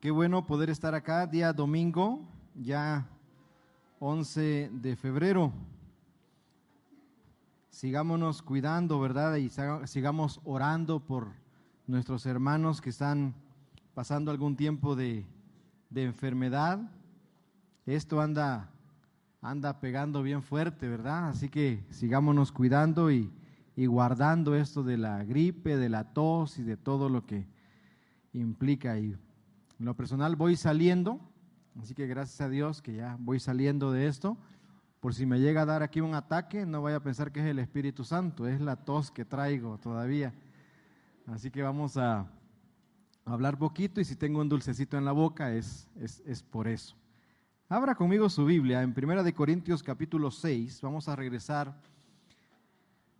Qué bueno poder estar acá, día domingo, ya 11 de febrero. Sigámonos cuidando, ¿verdad? Y sigamos orando por nuestros hermanos que están pasando algún tiempo de enfermedad. Esto anda pegando bien fuerte, ¿verdad? Así que sigámonos cuidando y guardando esto de la gripe, de la tos y de todo lo que implica. Y en lo personal voy saliendo, así que gracias a Dios que ya voy saliendo de esto. Por si me llega a dar aquí un ataque, no vaya a pensar que es el Espíritu Santo, es la tos que traigo todavía. Así que vamos a hablar poquito, y si tengo un dulcecito en la boca es por eso. Abra conmigo su Biblia en 1 Corintios capítulo 6, vamos a regresar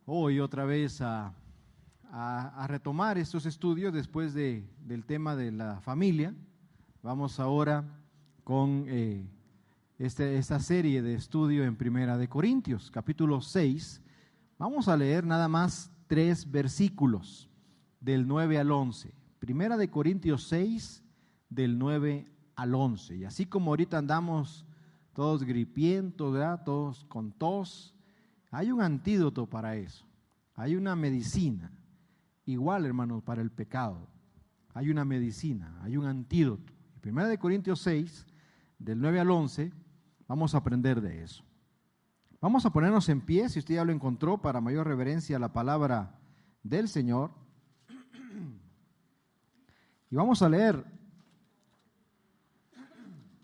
hoy otra vez a retomar estos estudios después del tema de la familia. Vamos ahora con esta serie de estudio en 1 Corintios capítulo 6. Vamos a leer nada más 3 versículos del 9 al 11. 1 Corintios 6 del 9 al 11. Y así como ahorita andamos todos gripientos, ¿verdad? Todos con tos, hay un antídoto para eso. Hay una medicina. Igual, hermanos, para el pecado. Hay una medicina, hay un antídoto. 1 Corintios 6, del 9 al 11, vamos a aprender de eso. Vamos a ponernos en pie, si usted ya lo encontró, para mayor reverencia a la palabra del Señor. Y vamos a leer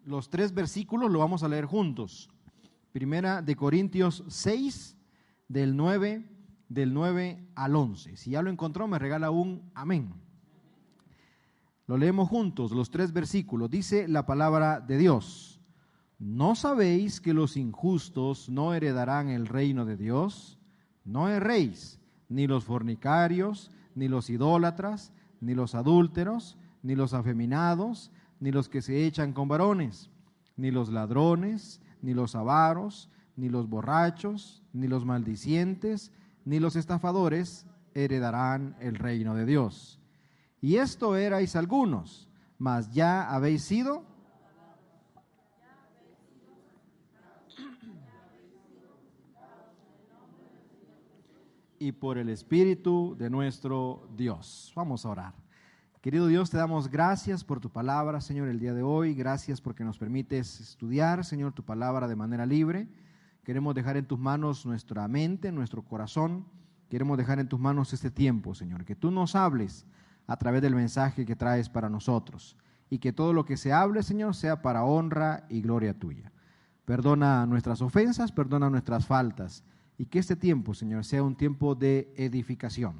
los 3 versículos, lo vamos a leer juntos. 1 Corintios 6, del 9 al 11. Si ya lo encontró, me regala un amén. Lo leemos juntos, los 3 versículos. Dice la palabra de Dios: ¿no sabéis que los injustos no heredarán el reino de Dios? No erréis, ni los fornicarios, ni los idólatras, ni los adúlteros, ni los afeminados, ni los que se echan con varones, ni los ladrones, ni los avaros, ni los borrachos, ni los maldicientes, ni los estafadores heredarán el reino de Dios. Y esto erais algunos, mas ya habéis sido y por el Espíritu de nuestro Dios. Vamos a orar. Querido Dios, te damos gracias por tu palabra, Señor, el día de hoy. Gracias porque nos permites estudiar, Señor, tu palabra de manera libre. Queremos dejar en tus manos nuestra mente, nuestro corazón. Queremos dejar en tus manos este tiempo, Señor. Que tú nos hables a través del mensaje que traes para nosotros. Y que todo lo que se hable, Señor, sea para honra y gloria tuya. Perdona nuestras ofensas, perdona nuestras faltas. Y que este tiempo, Señor, sea un tiempo de edificación.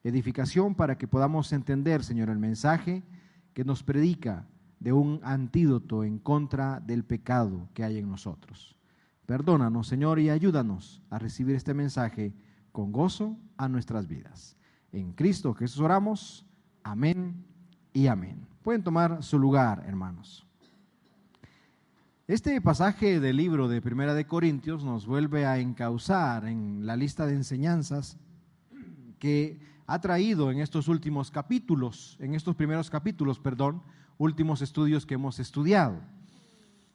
Edificación para que podamos entender, Señor, el mensaje que nos predica de un antídoto en contra del pecado que hay en nosotros. Perdónanos, Señor, y ayúdanos a recibir este mensaje con gozo a nuestras vidas. En Cristo Jesús oramos. Amén y amén. Pueden tomar su lugar, hermanos. Este pasaje del libro de 1 Corintios nos vuelve a encauzar en la lista de enseñanzas que ha traído en estos últimos capítulos, últimos estudios que hemos estudiado.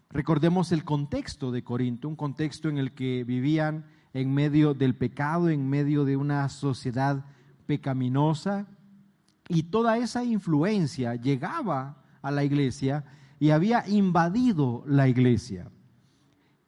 Recordemos el contexto de Corinto, un contexto en el que vivían en medio del pecado, en medio de una sociedad pecaminosa, y toda esa influencia llegaba a la iglesia y había invadido la iglesia.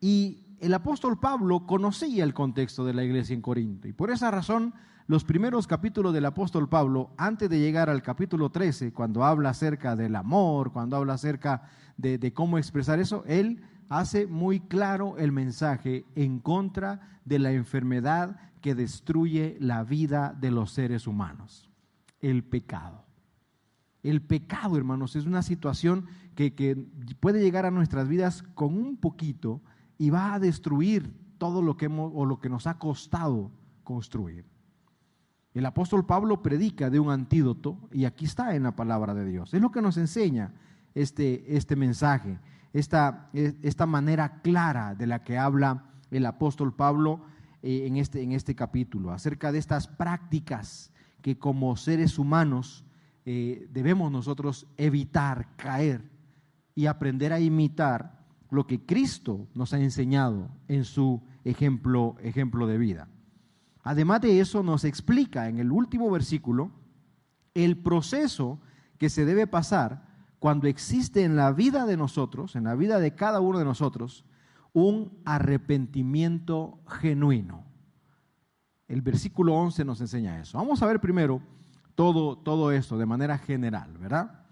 Y el apóstol Pablo conocía el contexto de la iglesia en Corinto, y por esa razón los primeros capítulos del apóstol Pablo, antes de llegar al capítulo 13, cuando habla acerca del amor, cuando habla acerca de cómo expresar eso, él hace muy claro el mensaje en contra de la enfermedad que destruye la vida de los seres humanos: el pecado. El pecado, hermanos, es una situación que puede llegar a nuestras vidas con un poquito y va a destruir todo lo que nos ha costado construir. El apóstol Pablo predica de un antídoto, y aquí está en la palabra de Dios. Es lo que nos enseña este mensaje, esta manera clara de la que habla el apóstol Pablo en este capítulo, acerca de estas prácticas que como seres humanos debemos nosotros evitar caer y aprender a imitar lo que Cristo nos ha enseñado en su ejemplo de vida. Además de eso, nos explica en el último versículo el proceso que se debe pasar cuando existe en la vida de nosotros, en la vida de cada uno de nosotros, un arrepentimiento genuino. El versículo 11 nos enseña eso. Vamos a ver primero todo esto de manera general, ¿verdad?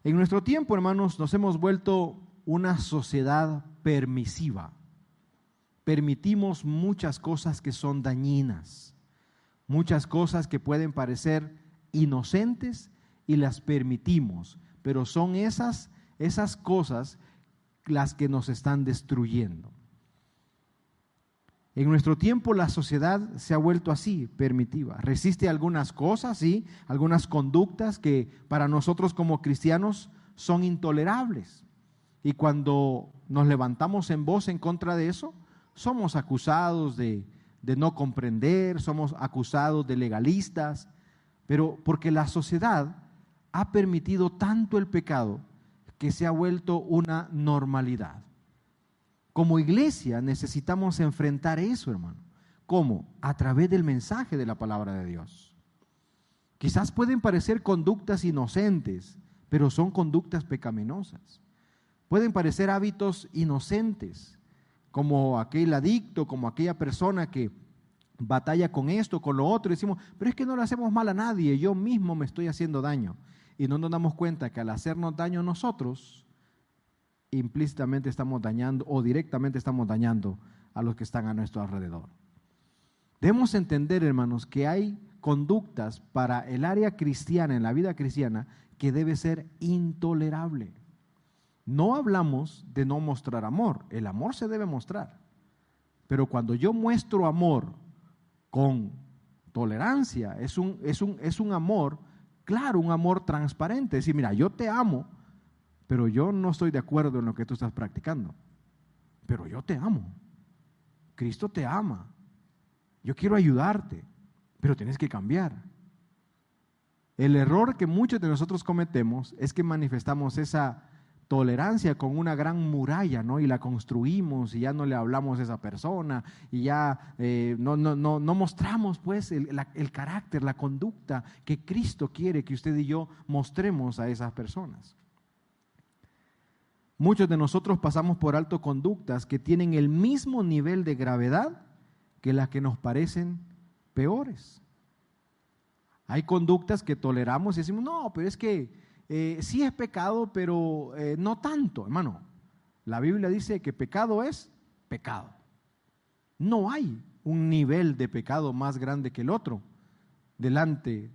En nuestro tiempo, hermanos, nos hemos vuelto una sociedad permisiva. Permitimos muchas cosas que son dañinas, muchas cosas que pueden parecer inocentes y las permitimos, pero son esas cosas las que nos están destruyendo. En nuestro tiempo la sociedad se ha vuelto así, permitiva. Resiste algunas cosas, sí, algunas conductas que para nosotros como cristianos son intolerables. Y cuando nos levantamos en voz en contra de eso, somos acusados de no comprender, somos acusados de legalistas, pero porque la sociedad ha permitido tanto el pecado que se ha vuelto una normalidad. Como iglesia necesitamos enfrentar eso, hermano. ¿Cómo? A través del mensaje de la palabra de Dios. Quizás pueden parecer conductas inocentes, pero son conductas pecaminosas. Pueden parecer hábitos inocentes, como aquel adicto, como aquella persona que batalla con esto, con lo otro, y decimos, pero es que no le hacemos mal a nadie, yo mismo me estoy haciendo daño. Y no nos damos cuenta que al hacernos daño nosotros, implícitamente estamos dañando o directamente estamos dañando a los que están a nuestro alrededor. Debemos entender, hermanos, que hay conductas para el área cristiana, en la vida cristiana, que debe ser intolerable. No hablamos de no mostrar amor, el amor se debe mostrar, pero cuando yo muestro amor con tolerancia, es un amor, claro, un amor transparente, es decir, mira, yo te amo, pero yo no estoy de acuerdo en lo que tú estás practicando, pero yo te amo, Cristo te ama, yo quiero ayudarte, pero tienes que cambiar. El error que muchos de nosotros cometemos es que manifestamos esa tolerancia con una gran muralla, ¿no? Y la construimos y ya no le hablamos a esa persona y ya no mostramos pues el carácter, la conducta que Cristo quiere que usted y yo mostremos a esas personas. Muchos de nosotros pasamos por alto conductas que tienen el mismo nivel de gravedad que las que nos parecen peores. Hay conductas que toleramos y decimos, no, pero es que sí es pecado, pero no tanto. Hermano, la Biblia dice que pecado es pecado. No hay un nivel de pecado más grande que el otro delante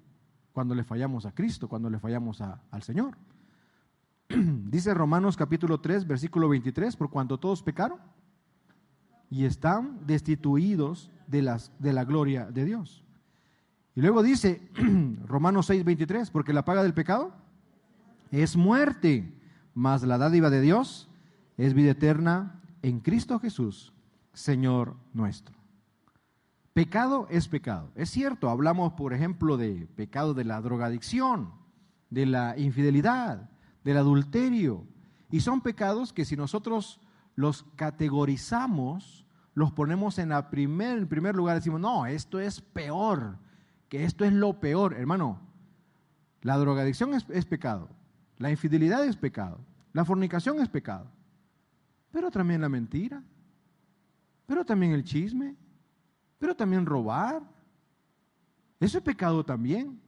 cuando le fallamos a Cristo, cuando le fallamos al Señor. Dice Romanos capítulo 3, versículo 23, por cuanto todos pecaron y están destituidos de la gloria de Dios. Y luego dice Romanos 6, 23, porque la paga del pecado es muerte, mas la dádiva de Dios es vida eterna en Cristo Jesús, Señor nuestro. Pecado es pecado. Es cierto, hablamos por ejemplo de pecado de la drogadicción, de la infidelidad, del adulterio, y son pecados que si nosotros los categorizamos, los ponemos en primer lugar, decimos, no, esto es peor, que esto es lo peor. Hermano, la drogadicción es pecado, la infidelidad es pecado, la fornicación es pecado, pero también la mentira, pero también el chisme, pero también robar, eso es pecado también.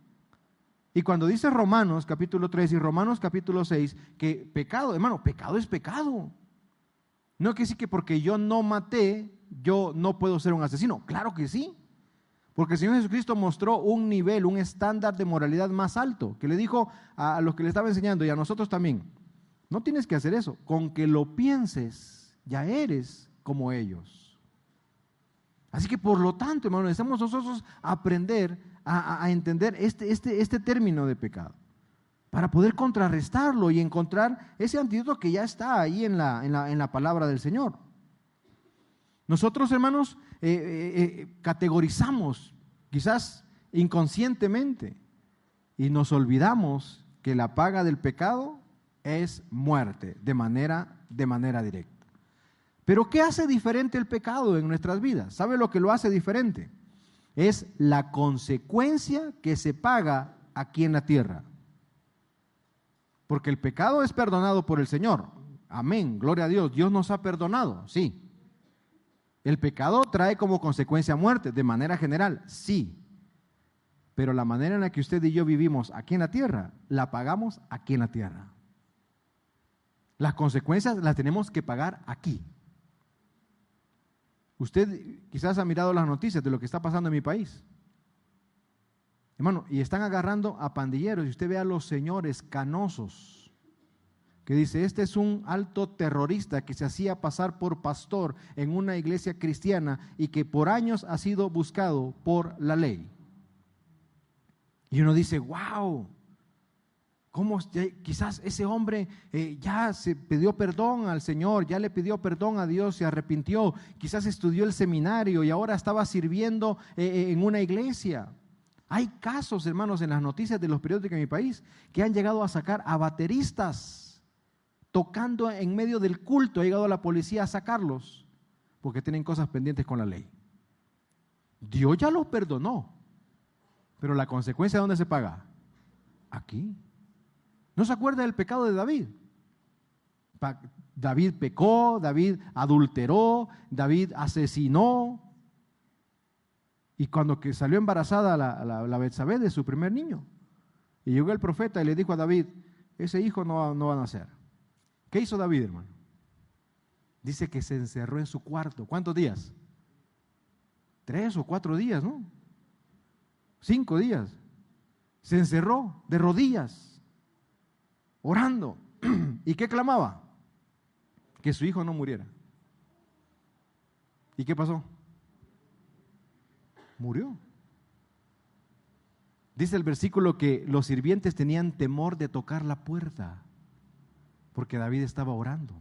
Y cuando dice Romanos capítulo 3 y Romanos capítulo 6 que pecado, hermano, pecado es pecado. No quiere decir que porque yo no maté, yo no puedo ser un asesino. Claro que sí. Porque el Señor Jesucristo mostró un nivel, un estándar de moralidad más alto, que le dijo a los que le estaba enseñando y a nosotros también, no tienes que hacer eso, con que lo pienses, ya eres como ellos. Así que por lo tanto, hermano, necesitamos nosotros aprender a entender este término de pecado, para poder contrarrestarlo y encontrar ese antídoto que ya está ahí en la palabra del Señor. Nosotros, hermanos, categorizamos, quizás inconscientemente, y nos olvidamos que la paga del pecado es muerte, de manera directa. Pero ¿qué hace diferente el pecado en nuestras vidas? ¿Sabe lo que lo hace diferente? Es la consecuencia que se paga aquí en la tierra. Porque el pecado es perdonado por el Señor. Amén, gloria a Dios. Dios nos ha perdonado, sí. El pecado trae como consecuencia muerte, de manera general, sí. Pero la manera en la que usted y yo vivimos aquí en la tierra, la pagamos aquí en la tierra. Las consecuencias las tenemos que pagar aquí. Usted quizás ha mirado las noticias de lo que está pasando en mi país. Hermano, y están agarrando a pandilleros, y usted ve a los señores canosos, que dice, este es un alto terrorista que se hacía pasar por pastor en una iglesia cristiana y que por años ha sido buscado por la ley. Y uno dice, wow, ¿cómo quizás ese hombre ya se pidió perdón al Señor, ya le pidió perdón a Dios, se arrepintió, quizás estudió el seminario y ahora estaba sirviendo en una iglesia? Hay casos, hermanos, en las noticias de los periódicos de mi país que han llegado a sacar a bateristas tocando en medio del culto. Ha llegado la policía a sacarlos porque tienen cosas pendientes con la ley. Dios ya los perdonó, pero la consecuencia, ¿dónde se paga? Aquí. ¿No se acuerda del pecado de David? David pecó, David adulteró, David asesinó. Y cuando que salió embarazada la Betsabé de su primer niño, y llegó el profeta y le dijo a David, ese hijo no va a nacer. ¿Qué hizo David, hermano? Dice que se encerró en su cuarto. ¿Cuántos días? 3 o 4 días, ¿no? 5 días. Se encerró de rodillas, orando. ¿Y qué clamaba? Que su hijo no muriera. ¿Y qué pasó? Murió. Dice el versículo que los sirvientes tenían temor de tocar la puerta, porque David estaba orando,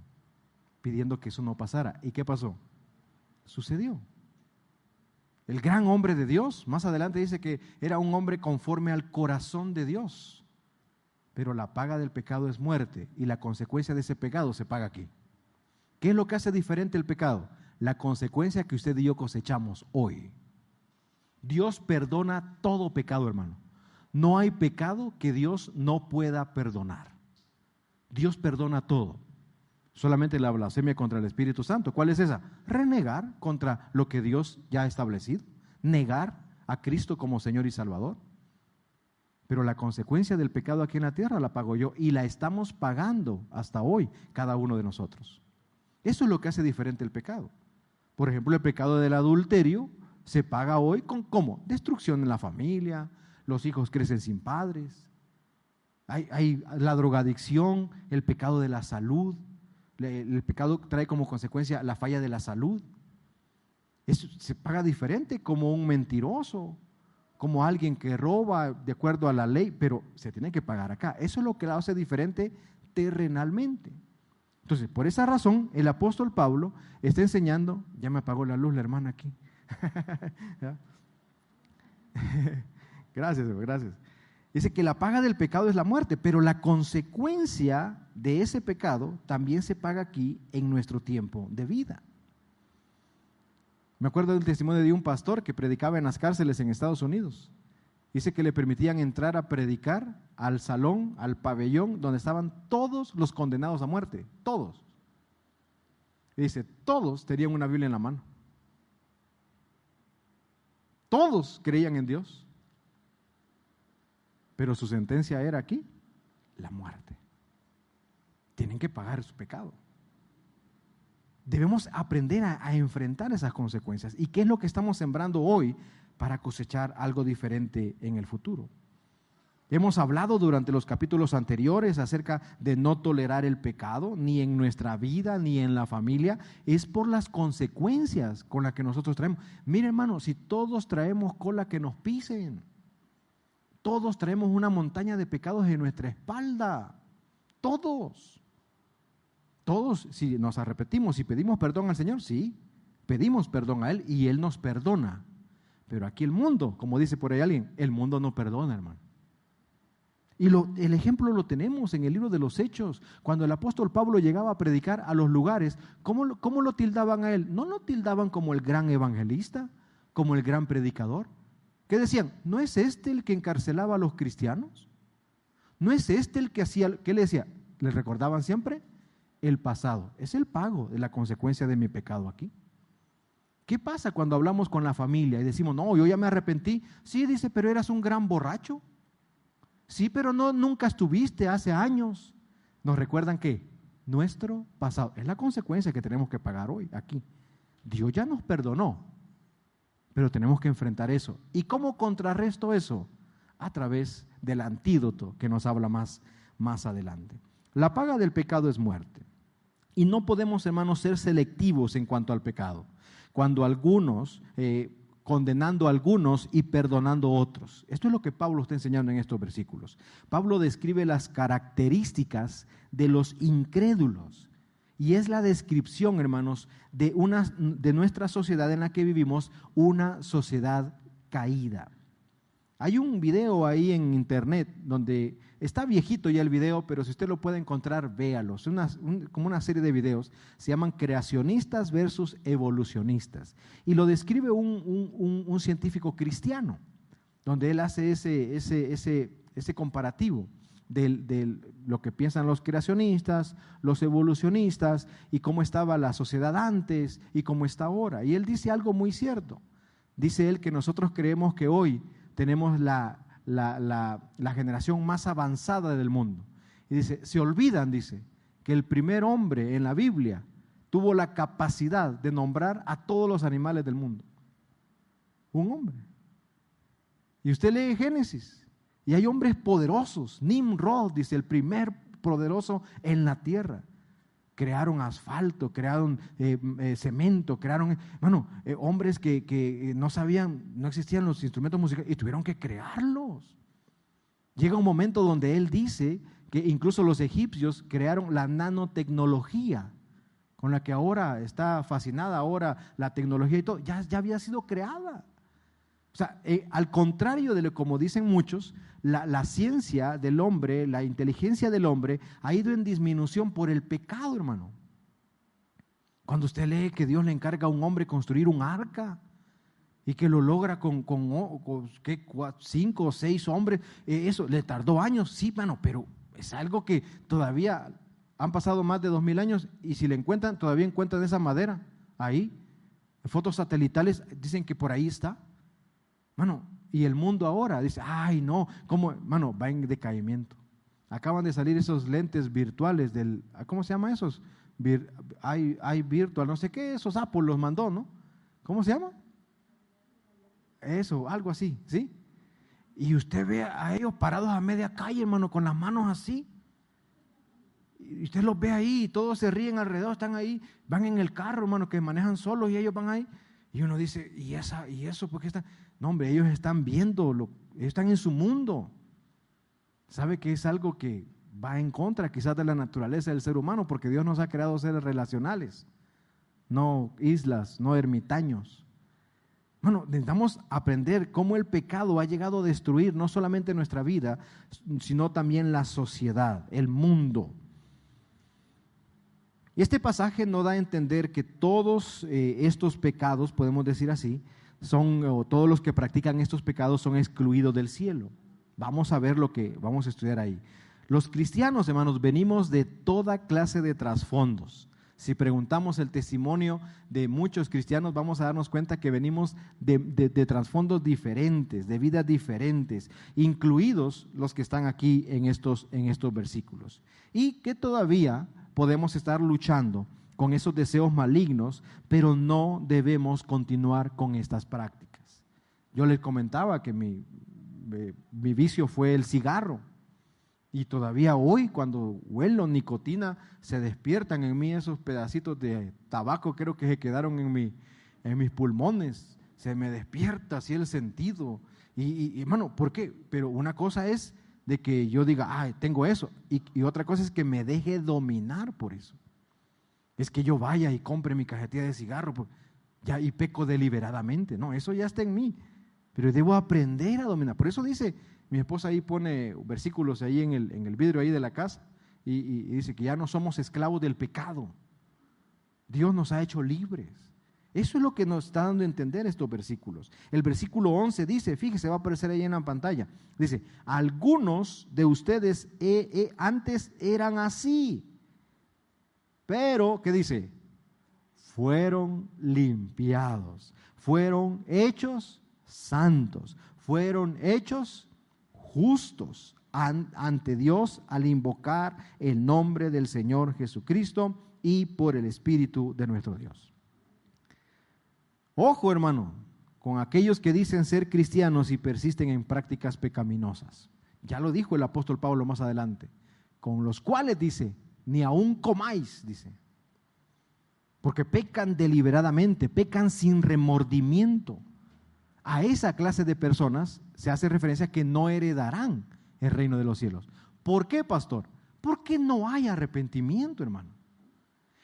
pidiendo que eso no pasara. ¿Y qué pasó? Sucedió. El gran hombre de Dios, más adelante dice que era un hombre conforme al corazón de Dios, pero la paga del pecado es muerte y la consecuencia de ese pecado se paga aquí. ¿Qué es lo que hace diferente el pecado? La consecuencia que usted y yo cosechamos hoy. Dios perdona todo pecado, hermano. No hay pecado que Dios no pueda perdonar. Dios perdona todo. Solamente la blasfemia contra el Espíritu Santo. ¿Cuál es esa? Renegar contra lo que Dios ya ha establecido. Negar a Cristo como Señor y Salvador. Pero la consecuencia del pecado aquí en la tierra la pago yo y la estamos pagando hasta hoy cada uno de nosotros. Eso es lo que hace diferente el pecado. Por ejemplo, el pecado del adulterio se paga hoy con ¿cómo? Destrucción en la familia, los hijos crecen sin padres, hay la drogadicción, el pecado de la salud, el pecado trae como consecuencia la falla de la salud. Eso se paga diferente como un mentiroso, como alguien que roba de acuerdo a la ley, pero se tiene que pagar acá. Eso es lo que la hace diferente terrenalmente. Entonces, por esa razón, el apóstol Pablo está enseñando, ya me apagó la luz la hermana aquí. Gracias, gracias. Dice que la paga del pecado es la muerte, pero la consecuencia de ese pecado también se paga aquí en nuestro tiempo de vida. Me acuerdo del testimonio de un pastor que predicaba en las cárceles en Estados Unidos. Dice que le permitían entrar a predicar al salón, al pabellón, donde estaban todos los condenados a muerte, todos. Y dice, todos tenían una Biblia en la mano. Todos creían en Dios, pero su sentencia era aquí, la muerte. Tienen que pagar su pecado. Debemos aprender a enfrentar esas consecuencias. ¿Y qué es lo que estamos sembrando hoy para cosechar algo diferente en el futuro? Hemos hablado durante los capítulos anteriores acerca de no tolerar el pecado, ni en nuestra vida, ni en la familia. Es por las consecuencias con las que nosotros traemos. Mire, hermano, si todos traemos cola que nos pisen, todos traemos una montaña de pecados en nuestra espalda. Todos, si nos arrepentimos, si pedimos perdón al Señor, sí, pedimos perdón a Él y Él nos perdona. Pero aquí el mundo, como dice por ahí alguien, el mundo no perdona, hermano. Y el ejemplo lo tenemos en el libro de los Hechos. Cuando el apóstol Pablo llegaba a predicar a los lugares, ¿cómo lo tildaban a él? No lo tildaban como el gran evangelista, como el gran predicador. ¿Qué decían? ¿No es este el que encarcelaba a los cristianos? ¿No es este el que hacía? ¿Qué le decía? ¿Le recordaban siempre? El pasado. Es el pago de la consecuencia de mi pecado aquí. ¿Qué pasa cuando hablamos con la familia y decimos, no, yo ya me arrepentí? Sí, dice, pero eras un gran borracho. Sí, pero nunca estuviste hace años. Nos recuerdan que nuestro pasado es la consecuencia que tenemos que pagar hoy aquí. Dios ya nos perdonó, pero tenemos que enfrentar eso. ¿Y cómo contrarresto eso? A través del antídoto que nos habla más adelante. La paga del pecado es muerte. Y no podemos, hermanos, ser selectivos en cuanto al pecado. Cuando algunos, condenando a algunos y perdonando a otros. Esto es lo que Pablo está enseñando en estos versículos. Pablo describe las características de los incrédulos. Y es la descripción, hermanos, de nuestra sociedad en la que vivimos, una sociedad caída. Hay un video ahí en internet donde está viejito ya el video, pero si usted lo puede encontrar, véalo. Es como una serie de videos, se llaman creacionistas versus evolucionistas. Y lo describe un científico cristiano, donde él hace ese comparativo de lo que piensan los creacionistas, los evolucionistas, y cómo estaba la sociedad antes y cómo está ahora. Y él dice algo muy cierto. Dice él que nosotros creemos que hoy tenemos la generación más avanzada del mundo. Y dice, se olvidan, dice, que el primer hombre en la Biblia tuvo la capacidad de nombrar a todos los animales del mundo. Un hombre. Y usted lee Génesis, y hay hombres poderosos. Nimrod, dice, el primer poderoso en la tierra. Crearon asfalto, crearon cemento, crearon, hombres que no sabían, no existían los instrumentos musicales y tuvieron que crearlos. Llega un momento donde él dice que incluso los egipcios crearon la nanotecnología, con la que ahora está fascinada, ahora la tecnología y todo, ya había sido creada. O sea, al contrario de lo como dicen muchos, la ciencia del hombre, la inteligencia del hombre ha ido en disminución por el pecado, hermano. Cuando usted lee que Dios le encarga a un hombre construir un arca y que lo logra con 5 o 6 hombres, eso le tardó años, sí, hermano, pero es algo que todavía han pasado más de 2000 años y si le encuentran, todavía encuentran esa madera ahí. Fotos satelitales dicen que por ahí está. Mano, y el mundo ahora dice, ay no, ¿cómo? Mano, va en decaimiento. Acaban de salir esos lentes virtuales ¿cómo se llama esos? Hay virtual, no sé qué, esos Apple los mandó, ¿no? ¿Cómo se llama? Eso, algo así, ¿sí? Y usted ve a ellos parados a media calle, hermano, con las manos así. Y usted los ve ahí, y todos se ríen alrededor, están ahí, van en el carro, hermano, que manejan solos y ellos van ahí. Y uno dice, ¿y eso por qué están? No, hombre, ellos están viendo, ellos están en su mundo. ¿Sabe que es algo que va en contra quizás de la naturaleza del ser humano? Porque Dios nos ha creado seres relacionales, no islas, no ermitaños. Bueno, necesitamos aprender cómo el pecado ha llegado a destruir no solamente nuestra vida, sino también la sociedad, el mundo. Y este pasaje nos da a entender que todos estos pecados, podemos decir así, todos los que practican estos pecados son excluidos del cielo. Vamos a ver lo que vamos a estudiar ahí. Los cristianos, hermanos, venimos de toda clase de trasfondos. Si preguntamos el testimonio de muchos cristianos, vamos a darnos cuenta que venimos de trasfondos diferentes, de vidas diferentes, incluidos los que están aquí en estos versículos. Y que todavía podemos estar luchando con esos deseos malignos, pero no debemos continuar con estas prácticas. Yo les comentaba que mi vicio fue el cigarro. Y todavía hoy, cuando huelo nicotina, se despiertan en mí esos pedacitos de tabaco, creo que se quedaron en mis pulmones. Se me despierta así el sentido. Y hermano, ¿por qué? Pero una cosa es de que yo diga, ay, tengo eso. Y otra cosa es que me deje dominar por eso. Es que yo vaya y compre mi cajetilla de cigarro y peco deliberadamente. No, eso ya está en mí. Pero debo aprender a dominar. Por eso dice Mi esposa ahí pone versículos ahí en el vidrio ahí de la casa y dice que ya no somos esclavos del pecado. Dios nos ha hecho libres. Eso es lo que nos está dando a entender estos versículos. El versículo 11 dice, fíjese, va a aparecer ahí en la pantalla. Dice, algunos de ustedes antes eran así, pero, ¿qué dice? Fueron limpiados, fueron hechos santos, fueron hechos justos ante Dios al invocar el nombre del Señor Jesucristo y por el Espíritu de nuestro Dios. Ojo, hermano, con aquellos que dicen ser cristianos y persisten en prácticas pecaminosas. Ya lo dijo el apóstol Pablo más adelante, con los cuales dice, ni aun comáis, dice, porque pecan deliberadamente, pecan sin remordimiento. A esa clase de personas se hace referencia que no heredarán el reino de los cielos. ¿Por qué, pastor? Porque no hay arrepentimiento, hermano.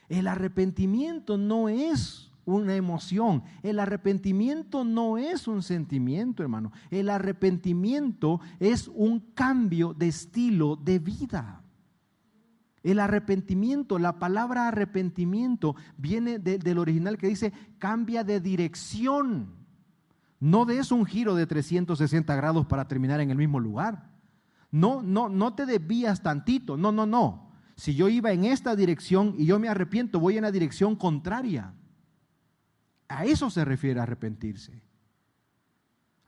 El arrepentimiento no es una emoción, el arrepentimiento no es un sentimiento, hermano. El arrepentimiento es un cambio de estilo de vida. El arrepentimiento, la palabra arrepentimiento viene del original que dice cambia de dirección. No des un giro de 360 grados para terminar en el mismo lugar. No te desvías tantito. No. Si yo iba en esta dirección y yo me arrepiento, voy en la dirección contraria. A eso se refiere arrepentirse.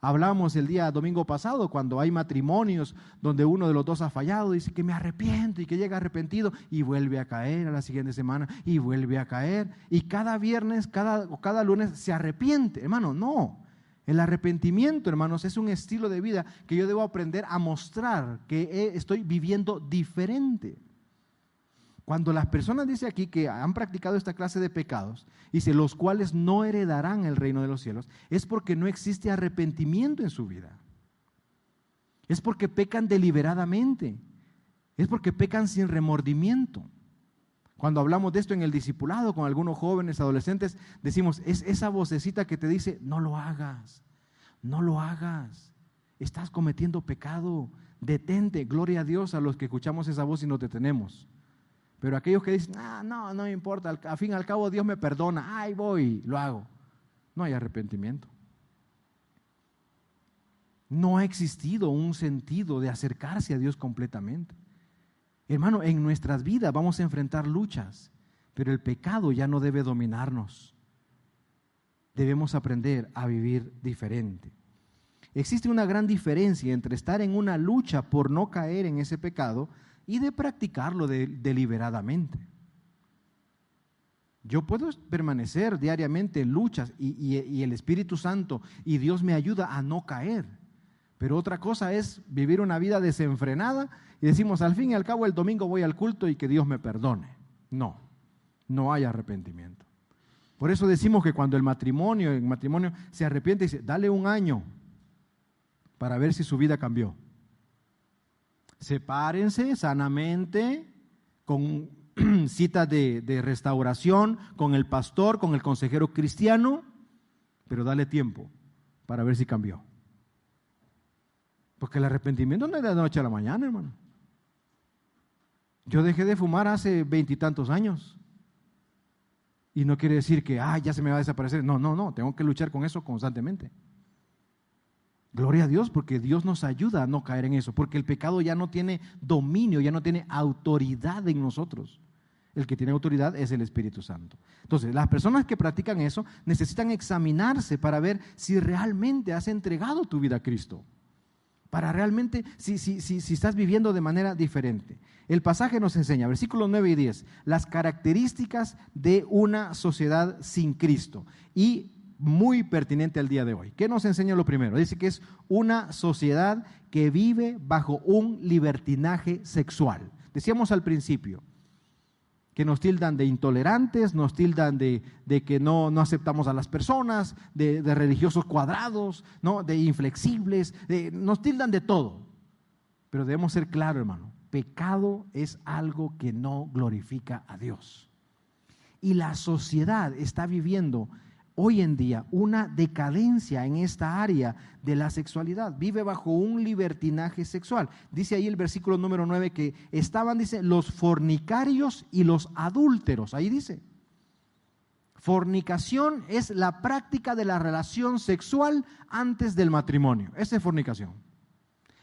Hablamos el día domingo pasado cuando hay matrimonios donde uno de los dos ha fallado, dice que me arrepiento y que llega arrepentido y vuelve a caer a la siguiente semana y vuelve a caer y cada viernes, cada lunes se arrepiente. Hermano, no. El arrepentimiento, hermanos, es un estilo de vida que yo debo aprender a mostrar que estoy viviendo diferente. Cuando las personas dice aquí que han practicado esta clase de pecados, dice los cuales no heredarán el reino de los cielos, es porque no existe arrepentimiento en su vida. Es porque pecan deliberadamente. Es porque pecan sin remordimiento. Cuando hablamos de esto en el discipulado con algunos jóvenes, adolescentes, decimos, es esa vocecita que te dice, no lo hagas, estás cometiendo pecado, detente. Gloria a Dios a los que escuchamos esa voz y nos detenemos. Pero aquellos que dicen, no me importa, al fin y al cabo Dios me perdona, ahí voy, lo hago. No hay arrepentimiento. No ha existido un sentido de acercarse a Dios completamente. Hermano, en nuestras vidas vamos a enfrentar luchas, pero el pecado ya no debe dominarnos. Debemos aprender a vivir diferente. Existe una gran diferencia entre estar en una lucha por no caer en ese pecado y de practicarlo deliberadamente. Yo puedo permanecer diariamente en luchas y el Espíritu Santo y Dios me ayuda a no caer. Pero otra cosa es vivir una vida desenfrenada y decimos al fin y al cabo el domingo voy al culto y que Dios me perdone. No hay arrepentimiento. Por eso decimos que cuando en matrimonio se arrepiente y dice, dale un año para ver si su vida cambió. Sepárense sanamente con citas de restauración, con el pastor, con el consejero cristiano, pero dale tiempo para ver si cambió. Porque el arrepentimiento no es de la noche a la mañana, hermano. Yo dejé de fumar hace 20 y tantos años. Y no quiere decir que ya se me va a desaparecer. No, tengo que luchar con eso constantemente. Gloria a Dios, porque Dios nos ayuda a no caer en eso, porque el pecado ya no tiene dominio, ya no tiene autoridad en nosotros. El que tiene autoridad es el Espíritu Santo. Entonces, las personas que practican eso necesitan examinarse para ver si realmente has entregado tu vida a Cristo. Para realmente, si estás viviendo de manera diferente. El pasaje nos enseña, versículos 9 y 10, las características de una sociedad sin Cristo. Y muy pertinente al día de hoy. ¿Qué nos enseña lo primero? Dice que es una sociedad que vive bajo un libertinaje sexual. Decíamos al principio que nos tildan de intolerantes, nos tildan de que no aceptamos a las personas, de religiosos cuadrados, ¿no? De inflexibles, nos tildan de todo. Pero debemos ser claros, hermano, pecado es algo que no glorifica a Dios. Y la sociedad está viviendo hoy en día una decadencia en esta área de la sexualidad. Vive bajo un libertinaje sexual. Dice ahí el versículo número 9 que estaban, dice, los fornicarios y los adúlteros. Ahí dice. Fornicación es la práctica de la relación sexual antes del matrimonio. Esa es fornicación.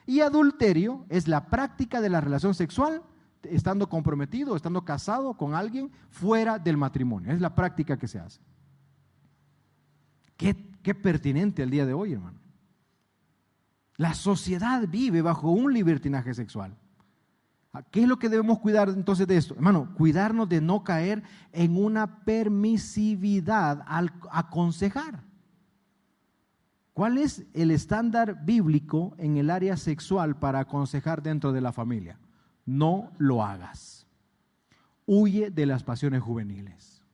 Y adulterio es la práctica de la relación sexual estando comprometido, estando casado con alguien fuera del matrimonio. Es la práctica que se hace. Qué pertinente el día de hoy, hermano. La sociedad vive bajo un libertinaje sexual. ¿Qué es lo que debemos cuidar entonces de esto? Hermano, cuidarnos de no caer en una permisividad al aconsejar. ¿Cuál es el estándar bíblico en el área sexual para aconsejar dentro de la familia? No lo hagas. Huye de las pasiones juveniles.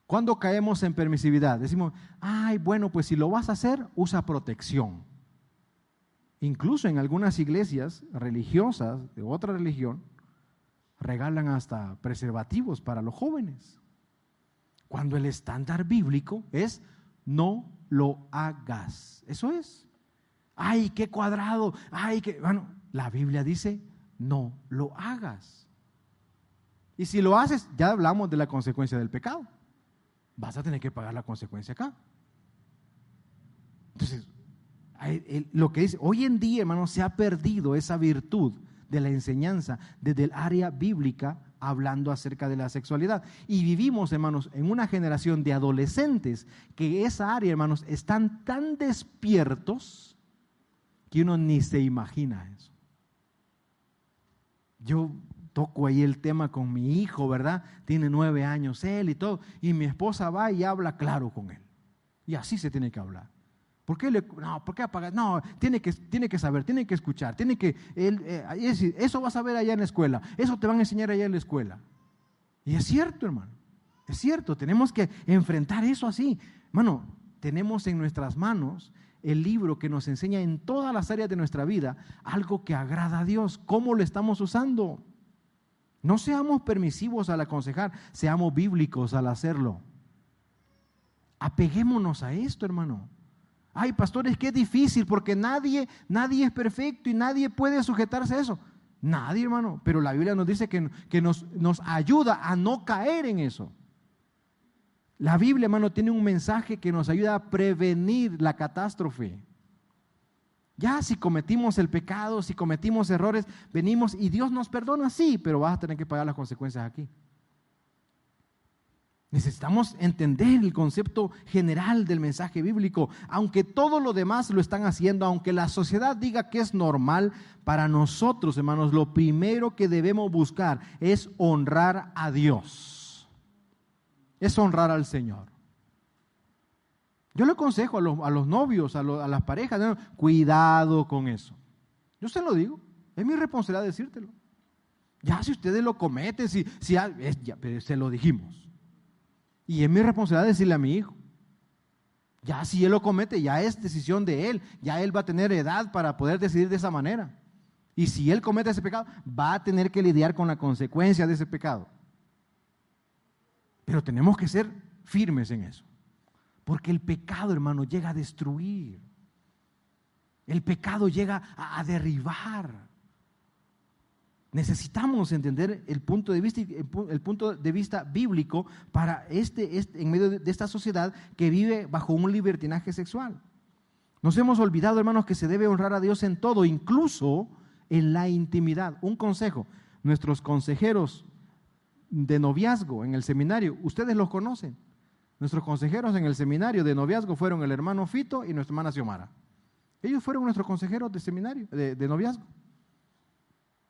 Cuando caemos en permisividad, decimos, ay, bueno, pues si lo vas a hacer, usa protección. Incluso en algunas iglesias religiosas de otra religión, regalan hasta preservativos para los jóvenes. Cuando el estándar bíblico es, no lo hagas. Eso es. Ay, qué cuadrado. Ay, qué. Bueno, la Biblia dice, no lo hagas. Y si lo haces, ya hablamos de la consecuencia del pecado. Vas a tener que pagar la consecuencia acá. Entonces, lo que dice, hoy en día, hermano, se ha perdido esa virtud de la enseñanza desde el área bíblica, hablando acerca de la sexualidad. Y vivimos, hermanos, en una generación de adolescentes que esa área, hermanos, están tan despiertos que uno ni se imagina eso. Yo toco ahí el tema con mi hijo, ¿verdad? Tiene 9 años él y todo, y mi esposa va y habla claro con él. Y así se tiene que hablar. ¿Por qué apagar? No, tiene que saber, tiene que escuchar, eso vas a ver allá en la escuela, eso te van a enseñar allá en la escuela. Y es cierto, hermano, es cierto, tenemos que enfrentar eso así. Hermano, tenemos en nuestras manos el libro que nos enseña en todas las áreas de nuestra vida algo que agrada a Dios. ¿Cómo lo estamos usando? No seamos permisivos al aconsejar, seamos bíblicos al hacerlo. Apeguémonos a esto, hermano. Ay, pastores, qué difícil, porque nadie es perfecto y nadie puede sujetarse a eso. Nadie, hermano, pero la Biblia nos dice que nos ayuda a no caer en eso. La Biblia, hermano, tiene un mensaje que nos ayuda a prevenir la catástrofe. Ya si cometimos el pecado, si cometimos errores, venimos y Dios nos perdona, sí, pero vas a tener que pagar las consecuencias aquí. Necesitamos entender el concepto general del mensaje bíblico. Aunque todo lo demás lo están haciendo, aunque la sociedad diga que es normal, para nosotros, hermanos, lo primero que debemos buscar es honrar a Dios. Es honrar al Señor. Yo le aconsejo a los novios, a las parejas, ¿no? Cuidado con eso. Yo se lo digo, es mi responsabilidad decírtelo. Ya si ustedes lo cometen, pero se lo dijimos. Y es mi responsabilidad decirle a mi hijo. Ya si él lo comete, ya es decisión de él. Ya él va a tener edad para poder decidir de esa manera. Y si él comete ese pecado, va a tener que lidiar con la consecuencia de ese pecado. Pero tenemos que ser firmes en eso. Porque el pecado, hermano, llega a destruir. El pecado llega a derribar. Necesitamos entender el punto de vista bíblico para en medio de esta sociedad que vive bajo un libertinaje sexual. Nos hemos olvidado, hermanos, que se debe honrar a Dios en todo, incluso en la intimidad. Un consejo, nuestros consejeros de noviazgo en el seminario, ustedes los conocen. Nuestros consejeros en el seminario de noviazgo fueron el hermano Fito y nuestra hermana Xiomara. Ellos fueron nuestros consejeros de seminario, de noviazgo.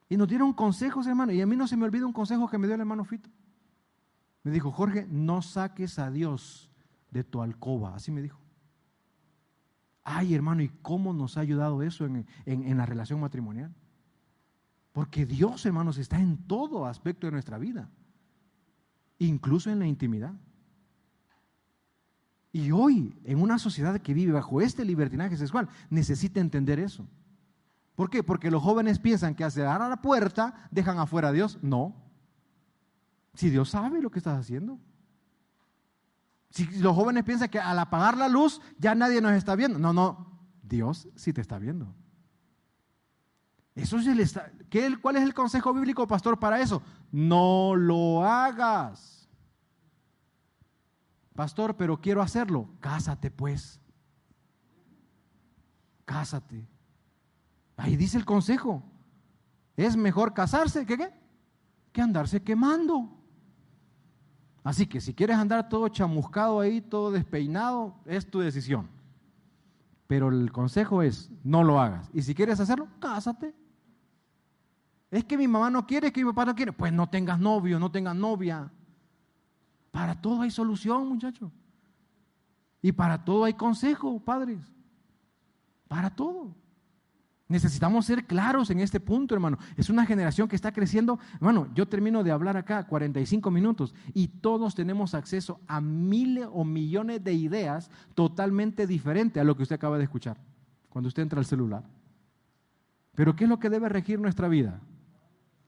Y nos dieron consejos, hermano. Y a mí no se me olvida un consejo que me dio el hermano Fito. Me dijo, Jorge, no saques a Dios de tu alcoba. Así me dijo. Ay, hermano, ¿y cómo nos ha ayudado eso en la relación matrimonial? Porque Dios, hermanos, está en todo aspecto de nuestra vida. Incluso en la intimidad. Y hoy, en una sociedad que vive bajo este libertinaje sexual, necesita entender eso. ¿Por qué? Porque los jóvenes piensan que al cerrar la puerta dejan afuera a Dios. No. Si Dios sabe lo que estás haciendo. Si los jóvenes piensan que al apagar la luz ya nadie nos está viendo. No, no, Dios sí te está viendo. Eso es ¿cuál es el consejo bíblico, pastor, para eso? No lo hagas. Pastor, pero quiero hacerlo. Cásate pues. Cásate. Ahí dice el consejo. Es mejor casarse que andarse quemando. Así que si quieres andar todo chamuscado ahí, todo despeinado, es tu decisión. Pero el consejo es, no lo hagas. Y si quieres hacerlo, cásate. Es que mi mamá no quiere, es que mi papá no quiere. Pues no tengas novio, no tengas novia. Para todo hay solución, muchachos. Y para todo hay consejo, padres. Para todo. Necesitamos ser claros en este punto, hermano. Es una generación que está creciendo. Hermano, yo termino de hablar acá 45 minutos y todos tenemos acceso a miles o millones de ideas totalmente diferentes a lo que usted acaba de escuchar cuando usted entra al celular. Pero ¿qué es lo que debe regir nuestra vida?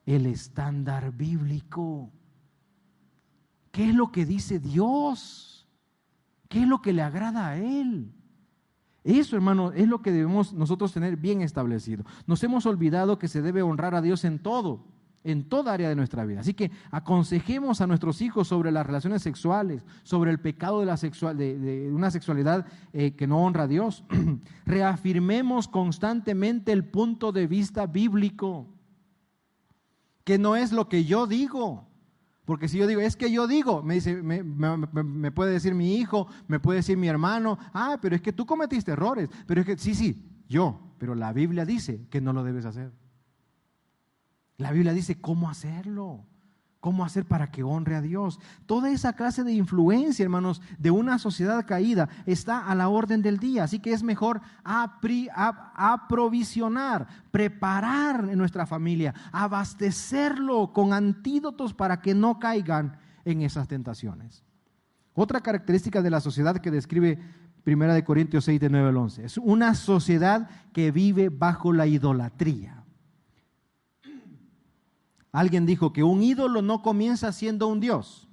El estándar bíblico. ¿Qué es lo que dice Dios? ¿Qué es lo que le agrada a Él? Eso, hermano, es lo que debemos nosotros tener bien establecido. Nos hemos olvidado que se debe honrar a Dios en todo, en toda área de nuestra vida. Así que aconsejemos a nuestros hijos sobre las relaciones sexuales, sobre el pecado de una sexualidad que no honra a Dios. Reafirmemos constantemente el punto de vista bíblico, que no es lo que yo digo. Porque si yo digo, es que yo digo, me puede decir mi hijo, me puede decir mi hermano, pero es que tú cometiste errores, pero es que sí, pero la Biblia dice que no lo debes hacer. La Biblia dice cómo hacerlo, cómo hacer para que honre a Dios. Toda esa clase de influencia, hermanos, de una sociedad caída está a la orden del día, así que es mejor aprovisionar, preparar en nuestra familia, abastecerlo con antídotos para que no caigan en esas tentaciones. Otra característica de la sociedad que describe 1 Corintios 6, de 9 al 11, es una sociedad que vive bajo la idolatría. Alguien dijo que un ídolo no comienza siendo un dios,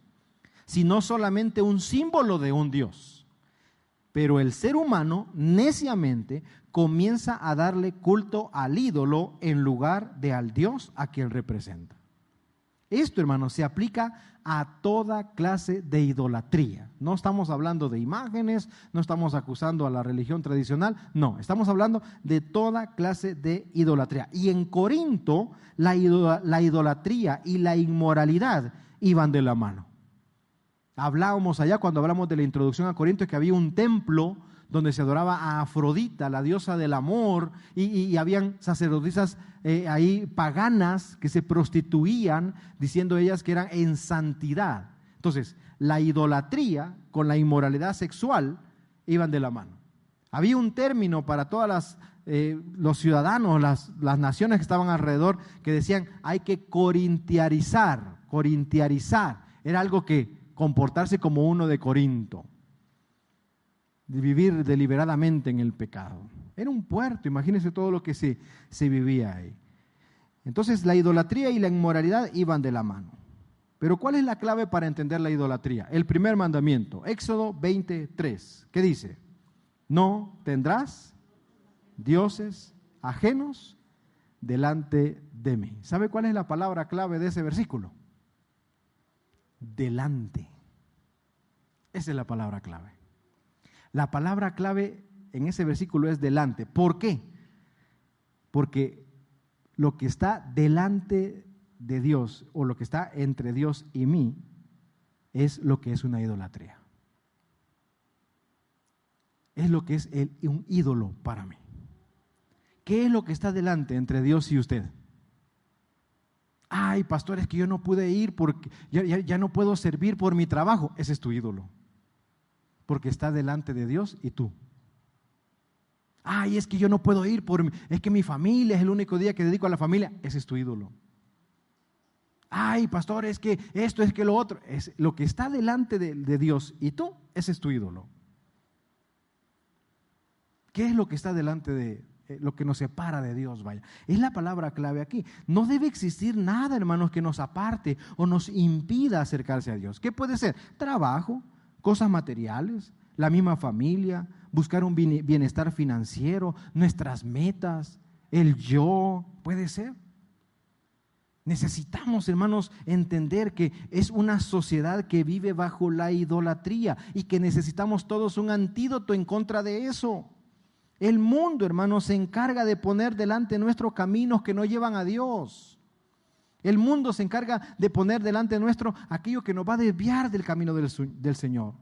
sino solamente un símbolo de un dios. Pero el ser humano neciamente comienza a darle culto al ídolo en lugar de al Dios a quien representa. Esto, hermano, se aplica a toda clase de idolatría. No estamos hablando de imágenes, no estamos acusando a la religión tradicional, no, estamos hablando de toda clase de idolatría. Y en Corinto, la idolatría y la inmoralidad iban de la mano. Hablábamos allá cuando hablamos de la introducción a Corinto que había un templo donde se adoraba a Afrodita, la diosa del amor, y habían sacerdotisas ahí paganas que se prostituían, diciendo ellas que eran en santidad. Entonces, la idolatría con la inmoralidad sexual iban de la mano. Había un término para todas los ciudadanos, las naciones que estaban alrededor, que decían hay que corintiarizar. Era algo que comportarse como uno de Corinto, de vivir deliberadamente en el pecado. Era un puerto, imagínense todo lo que se vivía ahí. Entonces la idolatría y la inmoralidad iban de la mano. Pero ¿cuál es la clave para entender la idolatría? El primer mandamiento, Éxodo 23, ¿qué dice? No tendrás dioses ajenos delante de mí. ¿Sabe cuál es la palabra clave de ese versículo? Delante. Esa es la palabra clave. La palabra clave en ese versículo es delante. ¿Por qué? Porque lo que está delante de Dios o lo que está entre Dios y mí es lo que es una idolatría. Es lo que es un ídolo para mí. ¿Qué es lo que está delante entre Dios y usted? Ay, pastor, es que yo no pude ir porque ya no puedo servir por mi trabajo. Ese es tu ídolo. Porque está delante de Dios y tú. Ay, es que yo no puedo ir es que mi familia es el único día que dedico a la familia. Ese es tu ídolo. Ay, pastor, es que esto, es que lo otro. Es lo que está delante de Dios y tú, ese es tu ídolo. ¿Qué es lo que está delante de lo que nos separa de Dios? Vaya, es la palabra clave aquí. No debe existir nada, hermanos, que nos aparte o nos impida acercarse a Dios. ¿Qué puede ser? Trabajo, cosas materiales, la misma familia, buscar un bienestar financiero, nuestras metas, el yo, puede ser. Necesitamos, hermanos, entender que es una sociedad que vive bajo la idolatría y que necesitamos todos un antídoto en contra de eso. El mundo, hermanos, se encarga de poner delante nuestros caminos que no llevan a Dios. El mundo se encarga de poner delante nuestro aquello que nos va a desviar del camino del Señor.